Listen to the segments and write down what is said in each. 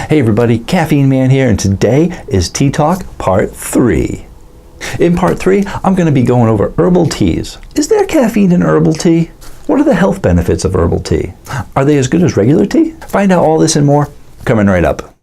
Hey everybody, Caffeine Man here, and today is Tea Talk Part 3. In Part 3, I'm going to be going over herbal teas. Is there caffeine in herbal tea? What are the health benefits of herbal tea? Are they as good as regular tea? Find out all this and more coming right up.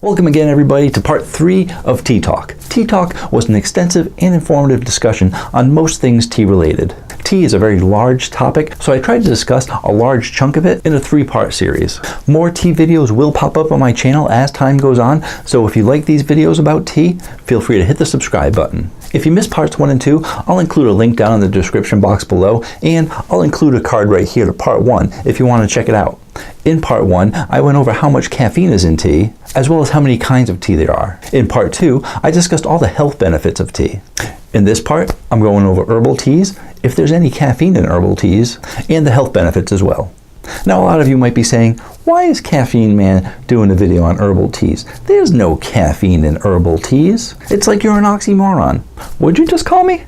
Welcome again everybody to Part 3 of Tea Talk. Tea Talk was an extensive and informative discussion on most things tea related. Tea is a very large topic, so I tried to discuss a large chunk of it in a 3-part series. More tea videos will pop up on my channel as time goes on, so if you like these videos about tea, feel free to hit the subscribe button. If you missed parts 1 and 2, I'll include a link down in the description box below, and I'll include a card right here to Part 1 if you want to check it out. In Part 1, I went over how much caffeine is in tea, as well as how many kinds of tea there are. In Part 2, I discussed all the health benefits of tea. In this part, I'm going over herbal teas, if there's any caffeine in herbal teas, and the health benefits as well. Now a lot of you might be saying, why is Caffeine Man doing a video on herbal teas? There's no caffeine in herbal teas. It's like you're an oxymoron. Would you just call me?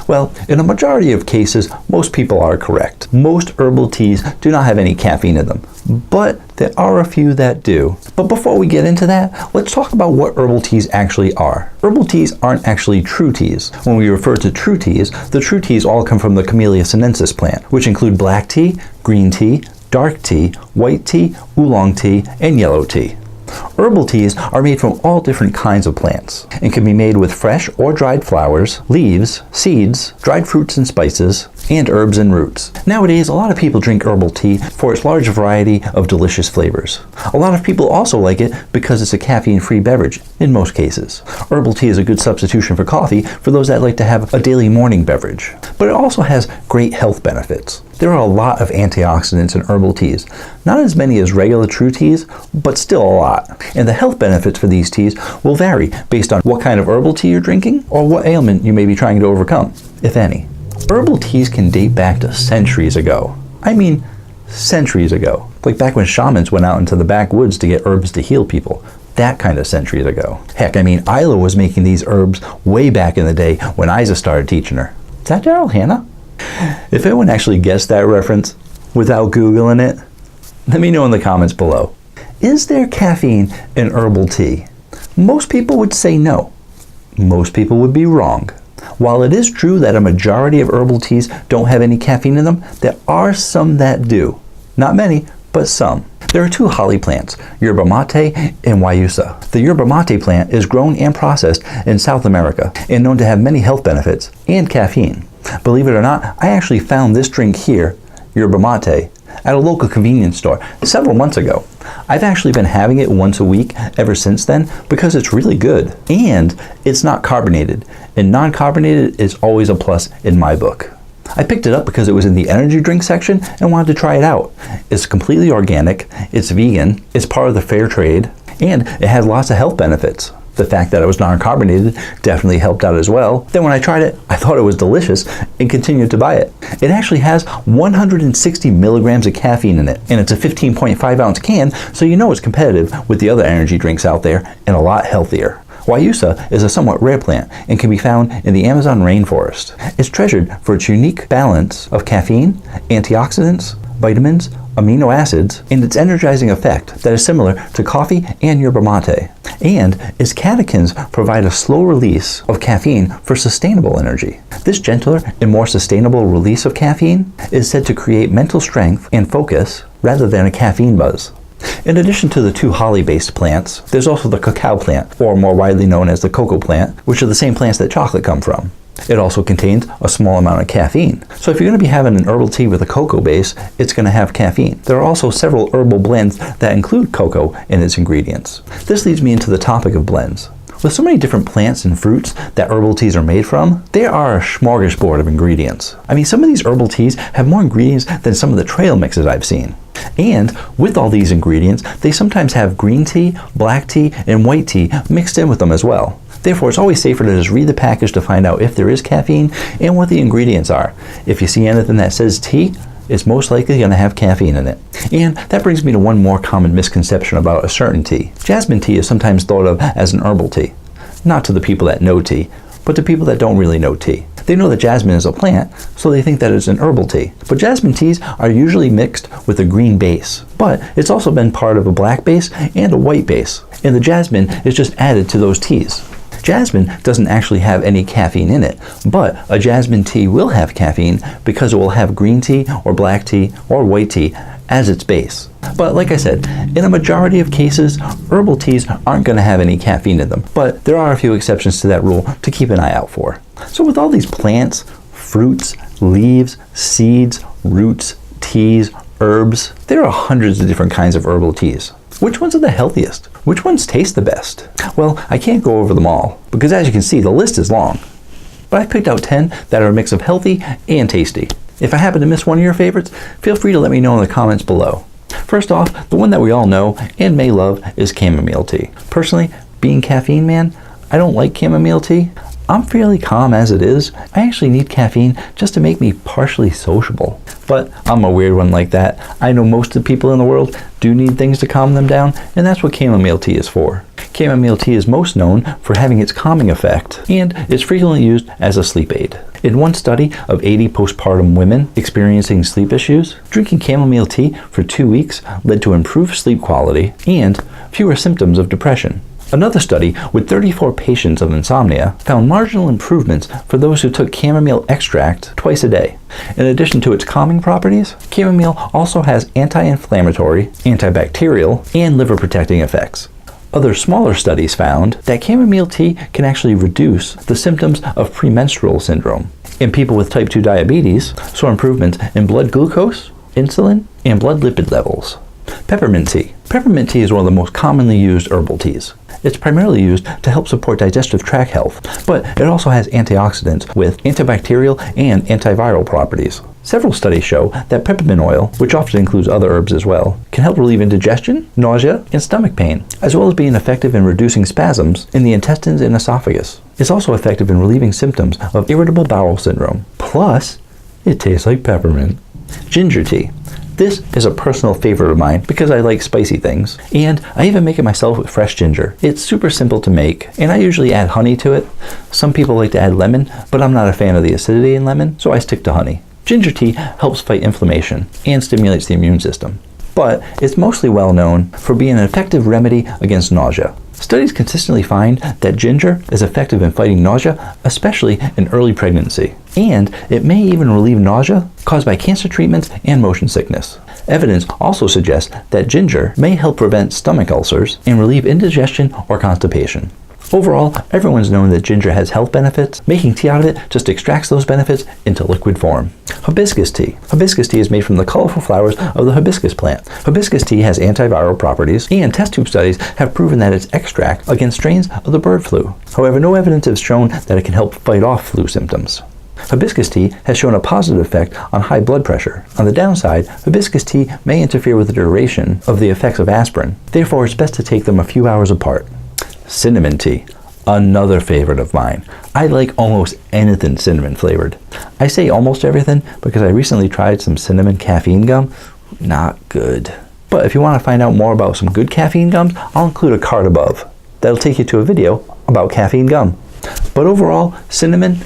Well, in a majority of cases, most people are correct. Most herbal teas do not have any caffeine in them, but there are a few that do. But before we get into that, let's talk about what herbal teas actually are. Herbal teas aren't actually true teas. When we refer to true teas, the true teas all come from the Camellia sinensis plant, which include black tea, green tea, dark tea, white tea, oolong tea, and yellow tea. Herbal teas are made from all different kinds of plants and can be made with fresh or dried flowers, leaves, seeds, dried fruits and spices, and herbs and roots. Nowadays, a lot of people drink herbal tea for its large variety of delicious flavors. A lot of people also like it because it's a caffeine-free beverage in most cases. Herbal tea is a good substitution for coffee for those that like to have a daily morning beverage. But it also has great health benefits. There are a lot of antioxidants in herbal teas. Not as many as regular true teas, but still a lot. And the health benefits for these teas will vary based on what kind of herbal tea you're drinking or what ailment you may be trying to overcome, if any. Herbal teas can date back to centuries ago. I mean, centuries ago. Like back when shamans went out into the backwoods to get herbs to heal people. That kind of centuries ago. Heck, I mean, Isla was making these herbs way back in the day when Isa started teaching her. Is that Daryl Hannah? If anyone actually guessed that reference without Googling it, let me know in the comments below. Is there caffeine in herbal tea? Most people would say no. Most people would be wrong. While it is true that a majority of herbal teas don't have any caffeine in them, there are some that do. Not many, but some. There are 2 holly plants, yerba mate and guayusa. The yerba mate plant is grown and processed in South America and known to have many health benefits and caffeine. Believe it or not, I actually found this drink here, yerba mate, at a local convenience store several months ago. I've actually been having it once a week ever since then because it's really good and it's not carbonated, and non-carbonated is always a plus in my book. I picked it up because it was in the energy drink section and wanted to try it out. It's completely organic, it's vegan, it's part of the fair trade, and it has lots of health benefits. The fact that it was non-carbonated definitely helped out as well. Then when I tried it, I thought it was delicious and continued to buy it. It actually has 160 milligrams of caffeine in it, and it's a 15.5 ounce can, so you know it's competitive with the other energy drinks out there and a lot healthier. Guayusa is a somewhat rare plant and can be found in the Amazon rainforest. It's treasured for its unique balance of caffeine, antioxidants, vitamins, amino acids, and its energizing effect that is similar to coffee and yerba mate. And its catechins provide a slow release of caffeine for sustainable energy. This gentler and more sustainable release of caffeine is said to create mental strength and focus rather than a caffeine buzz. In addition to the 2 holly-based plants, there's also the cacao plant, or more widely known as the cocoa plant, which are the same plants that chocolate come from. It also contains a small amount of caffeine. So if you're going to be having an herbal tea with a cocoa base, it's going to have caffeine. There are also several herbal blends that include cocoa in its ingredients. This leads me into the topic of blends. With so many different plants and fruits that herbal teas are made from, there are a smorgasbord of ingredients. I mean, some of these herbal teas have more ingredients than some of the trail mixes I've seen. And with all these ingredients, they sometimes have green tea, black tea, and white tea mixed in with them as well. Therefore, it's always safer to just read the package to find out if there is caffeine and what the ingredients are. If you see anything that says tea, it's most likely going to have caffeine in it. And that brings me to one more common misconception about a certain tea. Jasmine tea is sometimes thought of as an herbal tea. Not to the people that know tea, But to people that don't really know tea, they know that jasmine is a plant, so they think that it's an herbal tea. But jasmine teas are usually mixed with a green base, but it's also been part of a black base and a white base, and the jasmine is just added to those teas. Jasmine doesn't actually have any caffeine in it, but a jasmine tea will have caffeine because it will have green tea or black tea or white tea as its base. But like I said, in a majority of cases, herbal teas aren't going to have any caffeine in them, but there are a few exceptions to that rule to keep an eye out for. So with all these plants, fruits, leaves, seeds, roots, teas, herbs, there are hundreds of different kinds of herbal teas. Which ones are the healthiest? Which ones taste the best? Well, I can't go over them all, because as you can see, the list is long. But I've picked out 10 that are a mix of healthy and tasty. If I happen to miss one of your favorites, feel free to let me know in the comments below. First off, the one that we all know and may love is chamomile tea. Personally, being caffeine man, I don't like chamomile tea. I'm fairly calm as it is. I actually need caffeine just to make me partially sociable. But I'm a weird one like that. I know most of the people in the world do need things to calm them down, and that's what chamomile tea is for. Chamomile tea is most known for having its calming effect, and is frequently used as a sleep aid. In one study of 80 postpartum women experiencing sleep issues, drinking chamomile tea for 2 weeks led to improved sleep quality and fewer symptoms of depression. Another study with 34 patients of insomnia found marginal improvements for those who took chamomile extract twice a day. In addition to its calming properties, chamomile also has anti-inflammatory, antibacterial, and liver-protecting effects. Other smaller studies found that chamomile tea can actually reduce the symptoms of premenstrual syndrome. In people with type 2 diabetes, saw improvements in blood glucose, insulin, and blood lipid levels. Peppermint tea. Peppermint tea is one of the most commonly used herbal teas. It's primarily used to help support digestive tract health, but it also has antioxidants with antibacterial and antiviral properties. Several studies show that peppermint oil, which often includes other herbs as well, can help relieve indigestion, nausea, and stomach pain, as well as being effective in reducing spasms in the intestines and esophagus. It's also effective in relieving symptoms of irritable bowel syndrome. Plus, it tastes like peppermint. Ginger tea. This is a personal favorite of mine because I like spicy things, and I even make it myself with fresh ginger. It's super simple to make, and I usually add honey to it. Some people like to add lemon, but I'm not a fan of the acidity in lemon, so I stick to honey. Ginger tea helps fight inflammation and stimulates the immune system, but it's mostly well known for being an effective remedy against nausea. Studies consistently find that ginger is effective in fighting nausea, especially in early pregnancy. And it may even relieve nausea caused by cancer treatments and motion sickness. Evidence also suggests that ginger may help prevent stomach ulcers and relieve indigestion or constipation. Overall, everyone's known that ginger has health benefits. Making tea out of it just extracts those benefits into liquid form. Hibiscus tea. Hibiscus tea is made from the colorful flowers of the hibiscus plant. Hibiscus tea has antiviral properties, and test tube studies have proven that its extract against strains of the bird flu. However, no evidence has shown that it can help fight off flu symptoms. Hibiscus tea has shown a positive effect on high blood pressure. On the downside, hibiscus tea may interfere with the duration of the effects of aspirin. Therefore, it's best to take them a few hours apart. Cinnamon tea, another favorite of mine. I like almost anything cinnamon flavored. I say almost everything because I recently tried some cinnamon caffeine gum. Not good. But if you want to find out more about some good caffeine gums, I'll include a card above. That'll take you to a video about caffeine gum. But overall, cinnamon,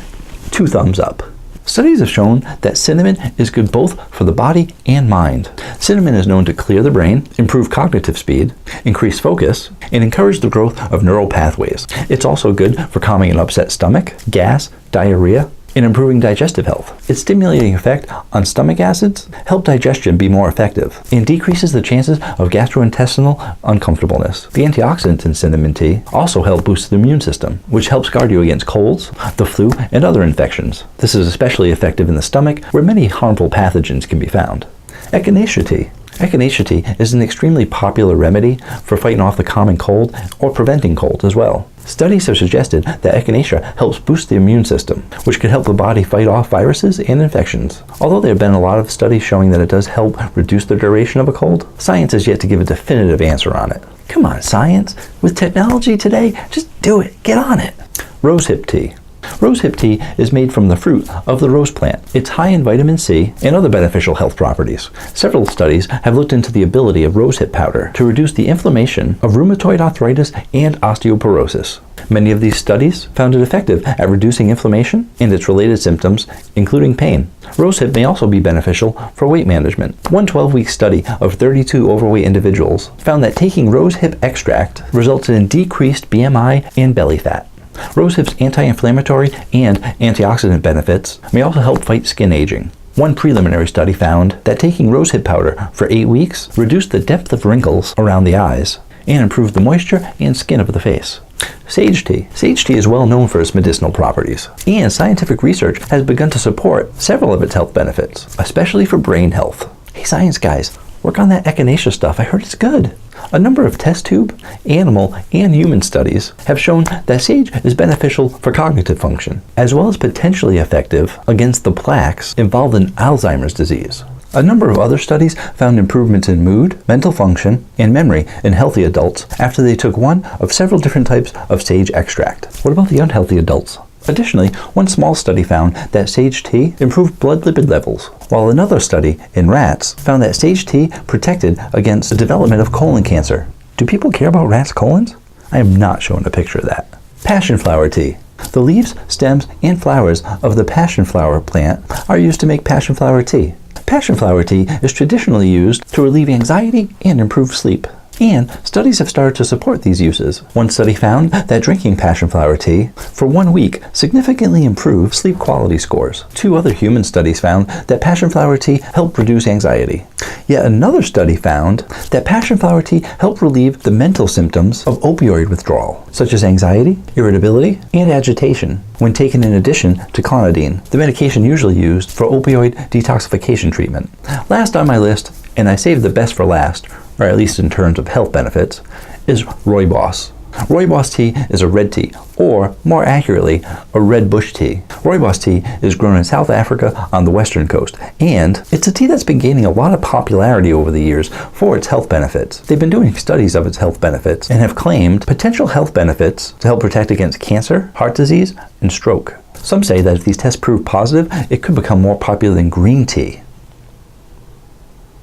2 thumbs up. Studies have shown that cinnamon is good both for the body and mind. Cinnamon is known to clear the brain, improve cognitive speed, increase focus, and encourage the growth of neural pathways. It's also good for calming an upset stomach, gas, diarrhea, and improving digestive health. Its stimulating effect on stomach acids help digestion be more effective and decreases the chances of gastrointestinal uncomfortableness. The antioxidants in cinnamon tea also help boost the immune system, which helps guard you against colds, the flu, and other infections. This is especially effective in the stomach, where many harmful pathogens can be found. Echinacea tea. Echinacea tea is an extremely popular remedy for fighting off the common cold or preventing cold as well. Studies have suggested that echinacea helps boost the immune system, which can help the body fight off viruses and infections. Although there have been a lot of studies showing that it does help reduce the duration of a cold, science has yet to give a definitive answer on it. Come on, science. With technology today, just do it. Get on it. Rosehip tea. Rosehip tea is made from the fruit of the rose plant. It's high in vitamin C and other beneficial health properties. Several studies have looked into the ability of rosehip powder to reduce the inflammation of rheumatoid arthritis and osteoporosis. Many of these studies found it effective at reducing inflammation and its related symptoms, including pain. Rosehip may also be beneficial for weight management. One 12-week study of 32 overweight individuals found that taking rosehip extract resulted in decreased BMI and belly fat. Rosehip's anti-inflammatory and antioxidant benefits may also help fight skin aging. One preliminary study found that taking rosehip powder for 8 weeks reduced the depth of wrinkles around the eyes and improved the moisture and skin of the face. Sage tea. Sage tea is well known for its medicinal properties, and scientific research has begun to support several of its health benefits, especially for brain health. Hey science guys, work on that echinacea stuff. I heard it's good. A number of test tube, animal, and human studies have shown that sage is beneficial for cognitive function, as well as potentially effective against the plaques involved in Alzheimer's disease. A number of other studies found improvements in mood, mental function, and memory in healthy adults after they took one of several different types of sage extract. What about the unhealthy adults? Additionally, one small study found that sage tea improved blood lipid levels, while another study in rats found that sage tea protected against the development of colon cancer. Do people care about rats' colons? I am not showing a picture of that. Passion flower tea. The leaves, stems, and flowers of the passion flower plant are used to make passion flower tea. Passion flower tea is traditionally used to relieve anxiety and improve sleep. And studies have started to support these uses. One study found that drinking passion flower tea for 1 week significantly improved sleep quality scores. 2 other human studies found that passion flower tea helped reduce anxiety. Yet another study found that passion flower tea helped relieve the mental symptoms of opioid withdrawal, such as anxiety, irritability, and agitation, when taken in addition to clonidine, the medication usually used for opioid detoxification treatment. Last on my list, and I saved the best for last, or at least in terms of health benefits, is rooibos. Rooibos tea is a red tea, or more accurately, a red bush tea. Rooibos tea is grown in South Africa on the western coast, and it's a tea that's been gaining a lot of popularity over the years for its health benefits. They've been doing studies of its health benefits and have claimed potential health benefits to help protect against cancer, heart disease, and stroke. Some say that if these tests prove positive, it could become more popular than green tea.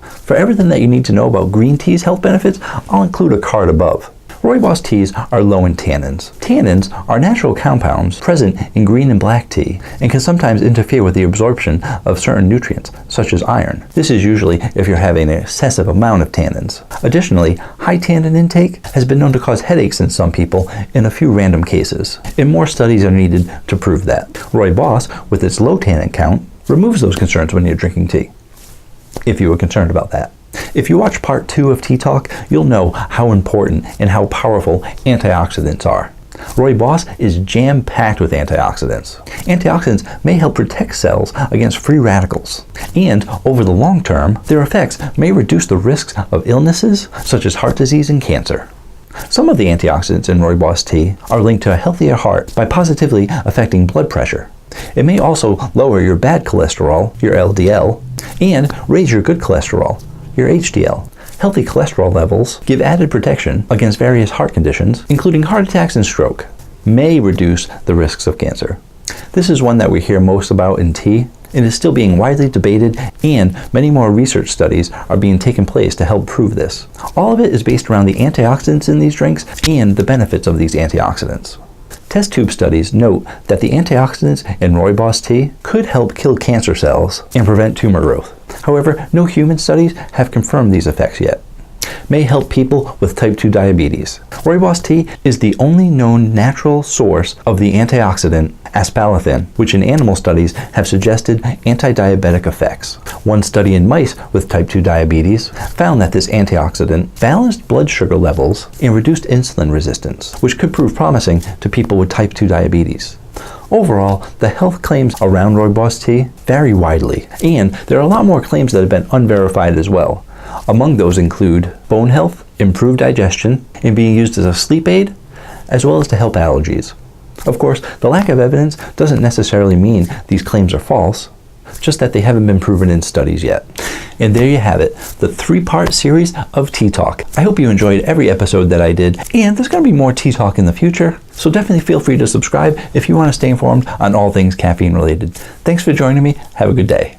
For everything that you need to know about green tea's health benefits, I'll include a card above. Rooibos teas are low in tannins. Tannins are natural compounds present in green and black tea and can sometimes interfere with the absorption of certain nutrients, such as iron. This is usually if you're having an excessive amount of tannins. Additionally, high tannin intake has been known to cause headaches in some people in a few random cases, and more studies are needed to prove that. Rooibos, with its low tannin count, removes those concerns when you're drinking tea, if you were concerned about that. If you watch part 2 of Tea Talk, you'll know how important and how powerful antioxidants are. Rooibos is jam-packed with antioxidants. Antioxidants may help protect cells against free radicals, and over the long term, their effects may reduce the risks of illnesses such as heart disease and cancer. Some of the antioxidants in rooibos tea are linked to a healthier heart by positively affecting blood pressure. It may also lower your bad cholesterol, your LDL, and raise your good cholesterol, your HDL. Healthy cholesterol levels give added protection against various heart conditions, including heart attacks and stroke, may reduce the risks of cancer. This is one that we hear most about in tea, and is still being widely debated, and many more research studies are being taken place to help prove this. All of it is based around the antioxidants in these drinks and the benefits of these antioxidants. Test tube studies note that the antioxidants in rooibos tea could help kill cancer cells and prevent tumor growth. However, no human studies have confirmed these effects yet. May help people with type 2 diabetes. Rooibos tea is the only known natural source of the antioxidant aspalathin, which in animal studies have suggested anti-diabetic effects. One study in mice with type 2 diabetes found that this antioxidant balanced blood sugar levels and reduced insulin resistance, which could prove promising to people with type 2 diabetes. Overall, the health claims around rooibos tea vary widely, and there are a lot more claims that have been unverified as well. Among those include bone health, improved digestion, and being used as a sleep aid, as well as to help allergies. Of course, the lack of evidence doesn't necessarily mean these claims are false. just that they haven't been proven in studies yet. And there you have it, the 3-part series of Tea Talk. I hope you enjoyed every episode that I did, and there's going to be more Tea Talk in the future, so definitely feel free to subscribe if you want to stay informed on all things caffeine related. Thanks for joining me. Have a good day.